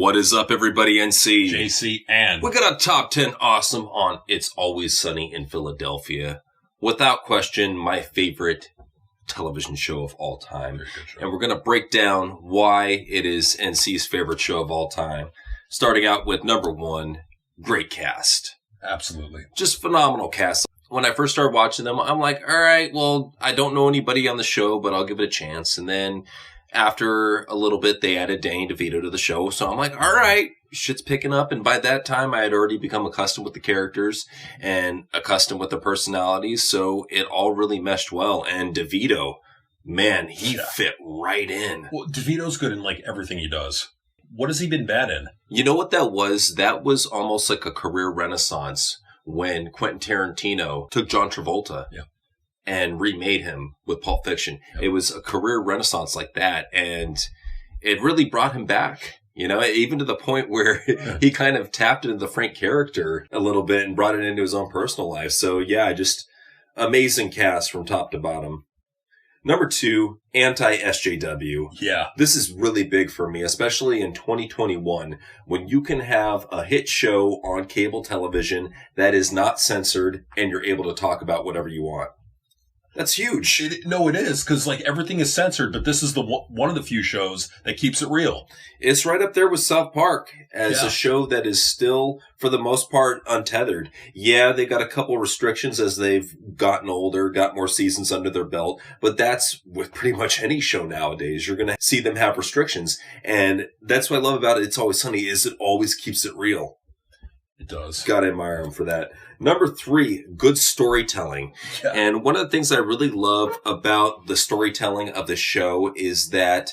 What is up, everybody? NC. JC and... We got a top 10 awesome on It's Always Sunny in Philadelphia. Without question, my favorite television show of all time. And we're going to break down why it is NC's favorite show of all time. Starting out with number one, great cast. Absolutely. Just phenomenal cast. When I first started watching them, I'm like, all right, well, I don't know anybody on the show, but I'll give it a chance. And then after a little bit, they added Danny DeVito to the show. So I'm like, all right, shit's picking up. And by that time, I had already become accustomed with the characters and accustomed with the personalities. So it all really meshed well. And DeVito, man, he fit right in. Well, DeVito's good in like everything he does. What has he been bad in? You know what that was? That was almost like a career renaissance when Quentin Tarantino took John Travolta. Yeah. And remade him with Pulp Fiction. Yep. It was a career renaissance like that. And it really brought him back, you know, even to the point where he kind of tapped into the Frank character a little bit and brought it into his own personal life. So, yeah, just amazing cast from top to bottom. Number two, anti-SJW. Yeah. This is really big for me, especially in 2021, when you can have a hit show on cable television that is not censored and you're able to talk about whatever you want. That's huge. It is, because like everything is censored, but this is the one of the few shows that keeps it real. It's right up there with South Park as a show that is still, for the most part, untethered. Yeah, they got a couple restrictions as they've gotten older, got more seasons under their belt, but that's with pretty much any show nowadays. You're going to see them have restrictions, and that's what I love about it. It's Always Sunny is it always keeps it real. It does. Gotta admire him for that. Number three, good storytelling. Yeah. And one of the things I really love about the storytelling of the show is that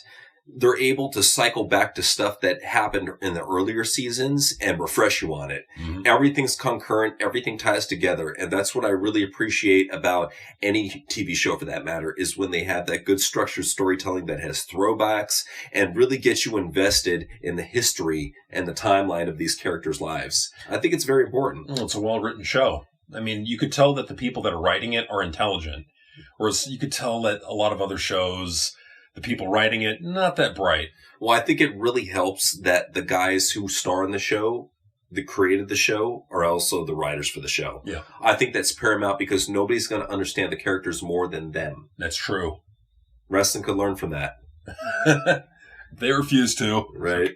they're able to cycle back to stuff that happened in the earlier seasons and refresh you on it. Mm-hmm. Everything's concurrent. Everything ties together. And that's what I really appreciate about any TV show, for that matter, is when they have that good structured storytelling that has throwbacks and really gets you invested in the history and the timeline of these characters' lives. I think it's very important. Well, it's a well-written show. I mean, you could tell that the people that are writing it are intelligent. Whereas you could tell that a lot of other shows, the people writing it, not that bright. Well, I think it really helps that the guys who star in the show, that created the show, are also the writers for the show. Yeah. I think that's paramount because nobody's going to understand the characters more than them. That's true. Wrestling could learn from that. They refuse to. Right.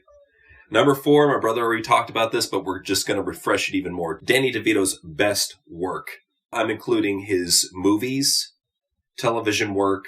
Number four, my brother already talked about this, but we're just going to refresh it even more. Danny DeVito's best work. I'm including his movies, television work,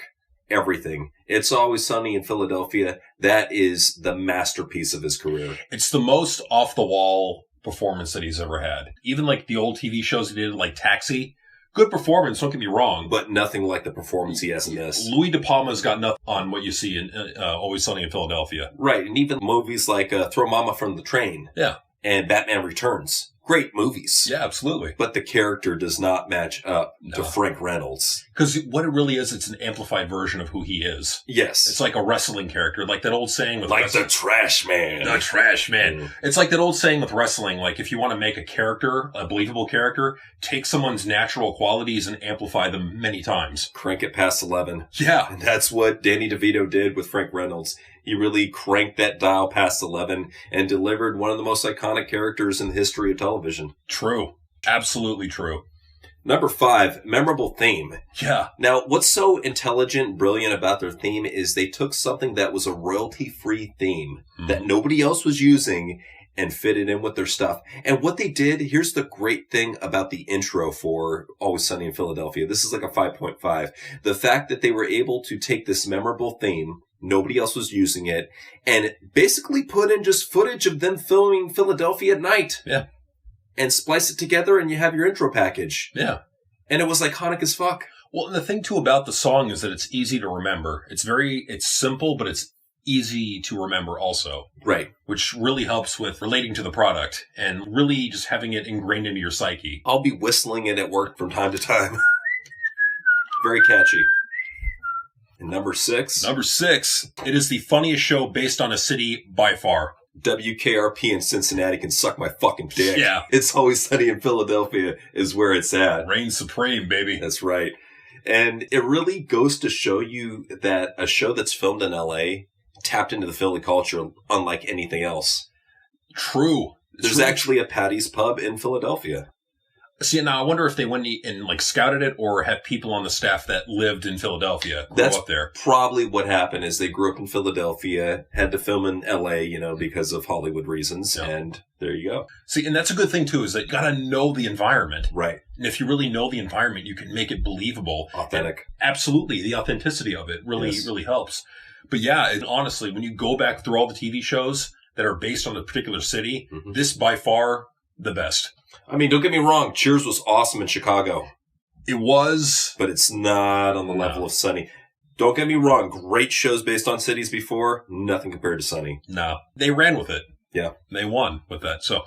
everything. It's Always Sunny in Philadelphia. That is the masterpiece of his career. It's the most off-the-wall performance that he's ever had. Even like the old TV shows he did, like Taxi. Good performance, don't get me wrong. But nothing like the performance he has in this. Louis De Palma's got nothing on what you see in Always Sunny in Philadelphia. Right, and even movies like Throw Mama from the Train. Yeah. And Batman Returns. Great movies. Yeah, absolutely. But the character does not match up to Frank Reynolds. Because what it really is, it's an amplified version of who he is. Yes. It's like a wrestling character, like that old saying with wrestling. The Trash Man. The Trash Man. Mm. It's like that old saying with wrestling, like if you want to make a character, a believable character, take someone's natural qualities and amplify them many times. Crank it past 11. Yeah. And that's what Danny DeVito did with Frank Reynolds. He really cranked that dial past 11 and delivered one of the most iconic characters in the history of television. True. Absolutely true. Number five, memorable theme. Yeah. Now, what's so intelligent, brilliant about their theme is they took something that was a royalty-free theme that nobody else was using and fit it in with their stuff. And what they did, here's the great thing about the intro for Always Sunny in Philadelphia. This is like a 5.5. The fact that they were able to take this memorable theme, nobody else was using it, and basically put in just footage of them filming Philadelphia at night. Yeah. And splice it together and you have your intro package. Yeah. And it was iconic as fuck. Well, and the thing too about the song is that it's easy to remember. It's simple, but it's easy to remember also. Right. Which really helps with relating to the product and really just having it ingrained into your psyche. I'll be whistling it at work from time to time. Very catchy. And number six. Number six. It is the funniest show based on a city by far. WKRP in Cincinnati can suck my fucking dick. Yeah. It's Always Sunny in Philadelphia is where it's at. Reign supreme, baby. That's right. And it really goes to show you that a show that's filmed in LA tapped into the Philly culture unlike anything else. True. There's actually a Patty's Pub in Philadelphia. See, now I wonder if they went and like scouted it or had people on the staff that lived in Philadelphia grew up there. Probably what happened is they grew up in Philadelphia, had to film in LA, because of Hollywood reasons, and there you go. See, and that's a good thing too, is that you gotta know the environment. Right. And if you really know the environment, you can make it believable. Authentic. And absolutely. The authenticity of it really helps. But yeah, honestly, when you go back through all the TV shows that are based on a particular city, this by far the best. I mean, don't get me wrong. Cheers was awesome in Chicago. It was. But it's not on the level of Sunny. Don't get me wrong. Great shows based on cities before. Nothing compared to Sunny. No. They ran with it. Yeah. They won with that. So,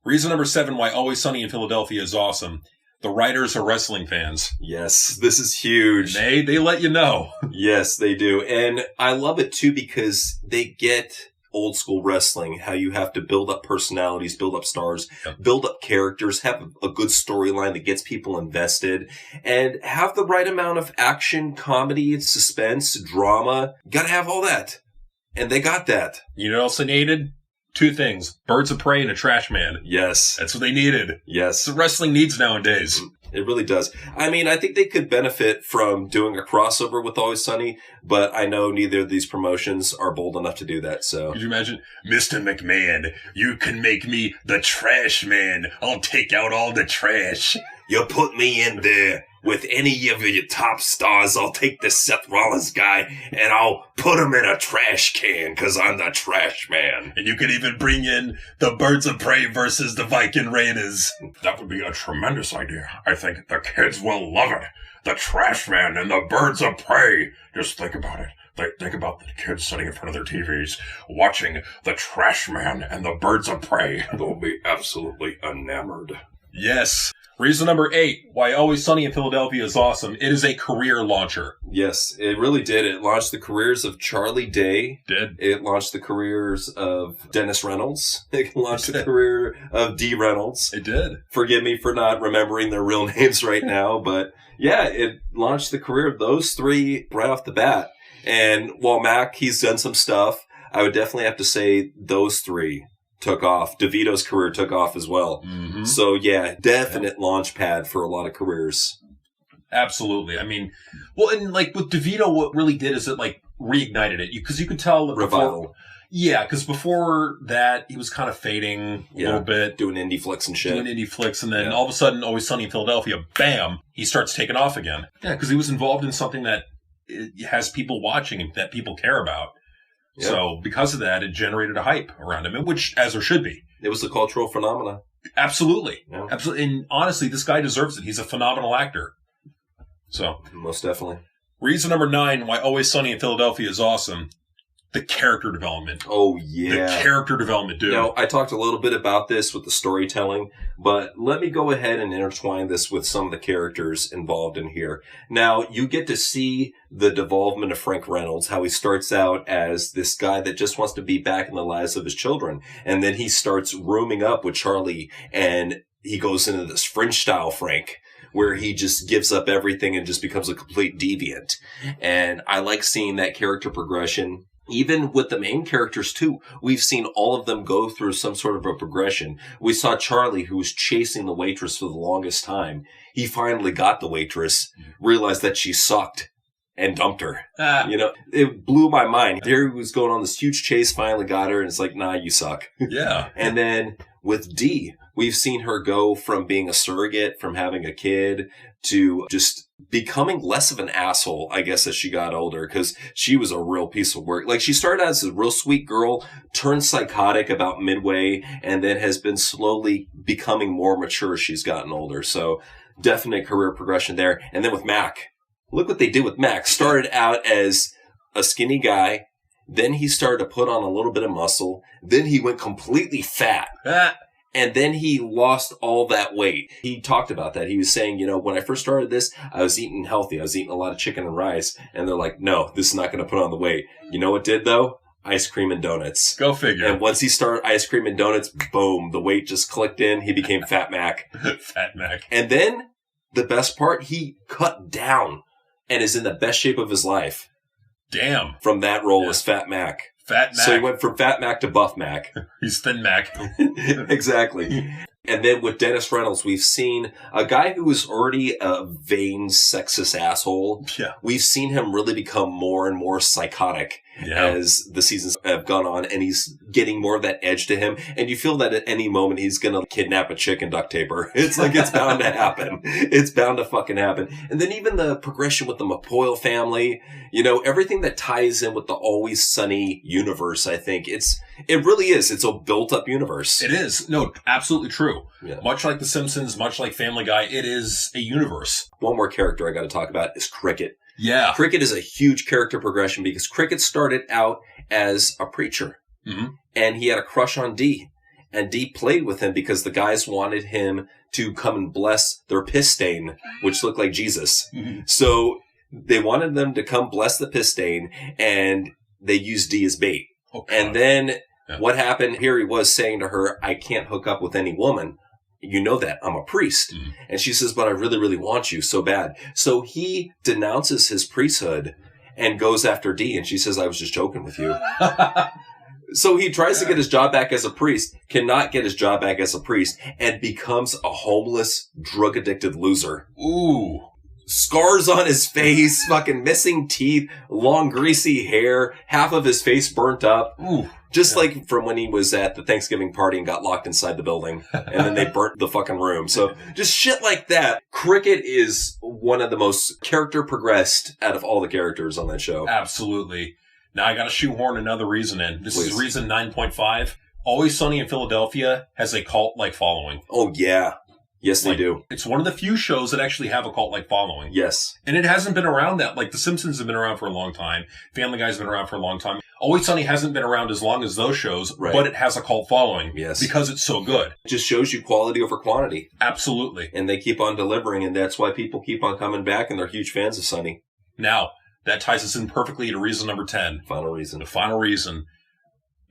reason number 7 why Always Sunny in Philadelphia is awesome. The writers are wrestling fans. Yes. This is huge. And they let you know. Yes, they do. And I love it, too, because they get old school wrestling, how you have to build up personalities, build up stars, build up characters, have a good storyline that gets people invested, and have the right amount of action, comedy, suspense, drama. Gotta have all that. And they got that. You know what else they needed? 2 things. Birds of Prey and a trash man. Yes. That's what they needed. Yes. That's what wrestling needs nowadays. It really does. I mean, I think they could benefit from doing a crossover with Always Sunny, but I know neither of these promotions are bold enough to do that, so. Could you imagine? Mr. McMahon, you can make me the trash man. I'll take out all the trash. You put me in there with any of your top stars. I'll take the Seth Rollins guy and I'll put him in a trash can because I'm the trash man. And you could even bring in the Birds of Prey versus the Viking Raiders. That would be a tremendous idea. I think the kids will love it. The trash man and the Birds of Prey. Just think about it. Think about the kids sitting in front of their TVs watching the trash man and the Birds of Prey. They'll be absolutely enamored. Yes. Reason number 8, why Always Sunny in Philadelphia is awesome. It is a career launcher. Yes, it really did. It launched the careers of Charlie Day. It launched the careers of Dennis Reynolds. It launched the career of Dee Reynolds. It did. Forgive me for not remembering their real names right now, but yeah, it launched the career of those 3 right off the bat. And while Mac, he's done some stuff, I would definitely have to say those 3 took off. DeVito's career took off as well. Mm-hmm. So yeah, definite launch pad for a lot of careers. Absolutely. I mean, well, and like with DeVito, what really did is it like reignited it. Because you could tell that revival. Yeah, because before that, he was kind of fading a little bit. Doing indie flicks and shit. And then all of a sudden, Always Sunny in Philadelphia, bam, he starts taking off again. Yeah, because he was involved in something that has people watching and that people care about. Yep. So because of that, it generated a hype around him, which, as there should be. It was a cultural phenomenon. Absolutely. Yeah. Absolutely. And honestly, this guy deserves it. He's a phenomenal actor. So. Most definitely. Reason number 9 why Always Sunny in Philadelphia is awesome. The character development. Oh, yeah. The character development, dude. Now, I talked a little bit about this with the storytelling, but let me go ahead and intertwine this with some of the characters involved in here. Now, you get to see the development of Frank Reynolds, how he starts out as this guy that just wants to be back in the lives of his children. And then he starts rooming up with Charlie, and he goes into this French-style Frank, where he just gives up everything and just becomes a complete deviant. And I like seeing that character progression. Even with the main characters, too, we've seen all of them go through some sort of a progression. We saw Charlie, who was chasing the waitress for the longest time. He finally got the waitress, realized that she sucked, and dumped her. It blew my mind. There he was going on this huge chase, finally got her, and it's like, nah, you suck. Yeah. And then with Dee, we've seen her go from being a surrogate, from having a kid, to just becoming less of an asshole, I guess, as she got older, because she was a real piece of work. Like, she started out as a real sweet girl, turned psychotic about midway, and then has been slowly becoming more mature as she's gotten older. So, definite career progression there. And then with Mac. Look what they did with Mac. Started out as a skinny guy. Then he started to put on a little bit of muscle. Then he went completely fat. And then he lost all that weight. He talked about that. He was saying, when I first started this, I was eating healthy. I was eating a lot of chicken and rice. And they're like, no, this is not going to put on the weight. You know what did, though? Ice cream and donuts. Go figure. And once he started ice cream and donuts, boom, the weight just clicked in. He became Fat Mac. Fat Mac. And then the best part, he cut down and is in the best shape of his life. Damn. From that role as Fat Mac. Fat Mac. So he went from Fat Mac to Buff Mac. He's Thin Mac. Exactly. And then with Dennis Reynolds, we've seen a guy who was already a vain, sexist asshole. Yeah. We've seen him really become more and more psychotic as the seasons have gone on, and he's getting more of that edge to him. And you feel that at any moment he's going to kidnap a chick and duct tape her. It's like, it's bound to happen. It's bound to fucking happen. And then even the progression with the McPoyle family, you know, everything that ties in with the Always Sunny universe, I think it really is. It's a built up universe. It is. No, absolutely true. Yeah. Much like The Simpsons, much like Family Guy, it is a universe. One more character I got to talk about is Cricket. Yeah. Cricket is a huge character progression because Cricket started out as a preacher. Mm-hmm. And he had a crush on Dee. And Dee played with him because the guys wanted him to come and bless their piss stain, which looked like Jesus. Mm-hmm. So they wanted them to come bless the piss stain, and they used Dee as bait. Okay. And then what happened? Here he was saying to her, I can't hook up with any woman. You know that. I'm a priest. Mm-hmm. And she says, but I really, really want you so bad. So he denounces his priesthood and goes after Dee. And she says, I was just joking with you. So he tries to get his job back as a priest, cannot get his job back as a priest, and becomes a homeless, drug-addicted loser. Ooh. Scars on his face, fucking missing teeth, long greasy hair, half of his face burnt up. Ooh. Just like from when he was at the Thanksgiving party and got locked inside the building. And then they burnt the fucking room. So just shit like that. Cricket is one of the most character progressed out of all the characters on that show. Absolutely. Now I got to shoehorn another reason in. This Please. is reason 9.5. Always Sunny in Philadelphia has a cult-like following. Oh, yeah. Yes, they do. It's one of the few shows that actually have a cult-like following. Yes. And it hasn't been around that. Like, The Simpsons have been around for a long time. Family Guy's been around for a long time. Always Sunny hasn't been around as long as those shows, right. But it has a cult following. Yes. Because it's so good. It just shows you quality over quantity. Absolutely. And they keep on delivering, and that's why people keep on coming back, and they're huge fans of Sunny. Now, that ties us in perfectly to reason number 10. Final reason. The final reason.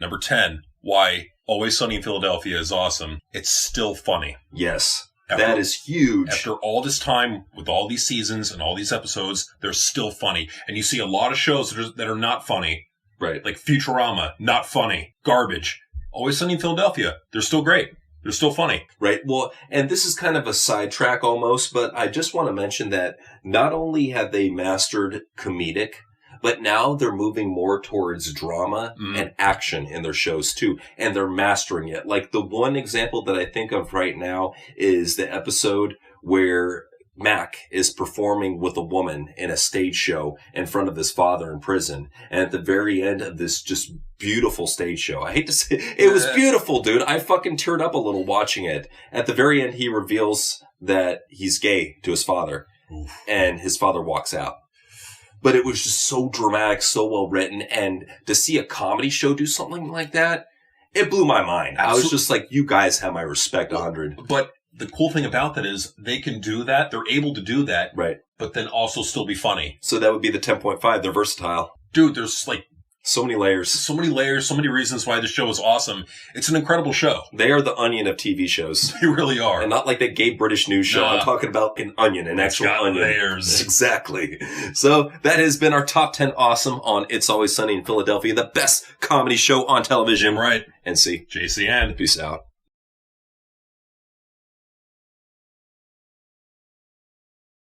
Number 10, why Always Sunny in Philadelphia is awesome. It's still funny. Yes. That is huge. After all this time, with all these seasons and all these episodes, they're still funny. And you see a lot of shows that are not funny. Right. Like Futurama, not funny. Garbage. Always Sunny in Philadelphia, they're still great. They're still funny. Right. Well, and this is kind of a sidetrack almost, but I just want to mention that not only have they mastered comedic, but now they're moving more towards drama and action in their shows too. And they're mastering it. Like the one example that I think of right now is the episode where Mac is performing with a woman in a stage show in front of his father in prison. And at the very end of this just beautiful stage show, I hate to say it was beautiful, dude. I fucking teared up a little watching it. At the very end, he reveals that he's gay to his father. Oof. And his father walks out. But it was just so dramatic, so well written. And to see a comedy show do something like that, it blew my mind. Absolutely. I was just like, you guys have my respect 100. But the cool thing about that is they can do that. They're able to do that. Right. But then also still be funny. So that would be the 10.5. They're versatile. Dude, there's like so many layers. So many layers, so many reasons why this show is awesome. It's an incredible show. They are the Onion of TV shows. They really are. And not like that gay British news show. I'm talking about an onion, an actual onion. Layers. Exactly. So that has been our top 10 awesome on It's Always Sunny in Philadelphia, the best comedy show on television. Right. NC. JCN. Peace out.